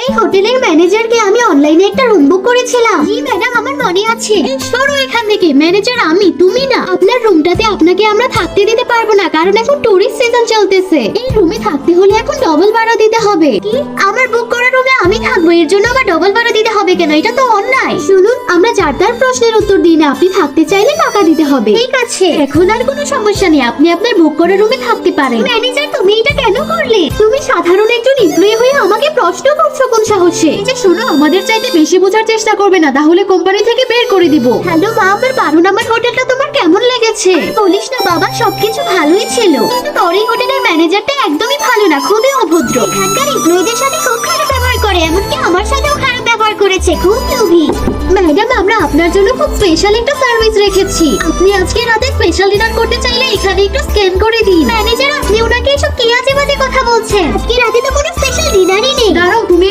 এই হোটেলের ম্যানেজারকে আমি অনলাইনে একটা রুম বুক করেছিলাম। জি ম্যাডাম, আমার মনে আছে। সরো এখান থেকে, ম্যানেজার আমি, তুমি না। আপনার রুমটাতে আপনাকে আমরা থাকতে দিতে পারবো না, কারণ এখন টুরিস্ট সিজন চলতেছে। এই রুমে থাকতে হলে এখন ডবল ভাড়া দিতে হবে। কি? আমার বুক করা রুমে আমি থাকবো, এর জন্য আবার ডবল ভাড়া দিতে হবে কেন? এটা তো অন্যায়। শুনুন, আমরা যার তার প্রশ্নের উত্তর দিই না। আপনি থাকতে চাইলে টাকা দিতে হবে। ঠিক আছে, এখন আর কোনো সমস্যা নেই, আপনি আপনার বুক করা রুমে থাকতে পারেন। ম্যানেজার, তুমি এটা কেন করলে? তুমি সাধারণ একজন এমপ্লয়ি হয়ে আমাকে প্রশ্ন করছো কোন সাহসে? এই যে শোনো, আমাদের চাইতে বেশি বোঝার চেষ্টা করবে না, তাহলে কোম্পানি থেকে বের করে দিব। হ্যালো মা, আমার 12 নম্বর হোটেলটা তোমার কেমন লেগেছে? বলিস না বাবা, সবকিছু ভালোই ছিল, কিন্তু তোর এই হোটেলের ম্যানেজারটা একদমই ভালো না, খুবই অভদ্র। এখানকার এমপ্লয়ীদের সাথে খুব খারাপ ব্যবহার করে, এমনকি আমার সাথেও খারাপ ব্যবহার করেছে, খুব লোভী। ম্যাডাম, আমরা আপনার জন্য খুব স্পেশাল একটা সার্ভিস রেখেছি। আপনি আজকে রাতে স্পেশাল ডিনার করতে চাইলে এখানে একটু স্ক্যান করে দিন। ম্যানেজার, আপনি ওনাকে এসব কি আজে বাজে কথা বলছেন? আজকে রাতে তো কোনো স্পেশাল ডিনারই নেই। দাঁড়াও, তুমি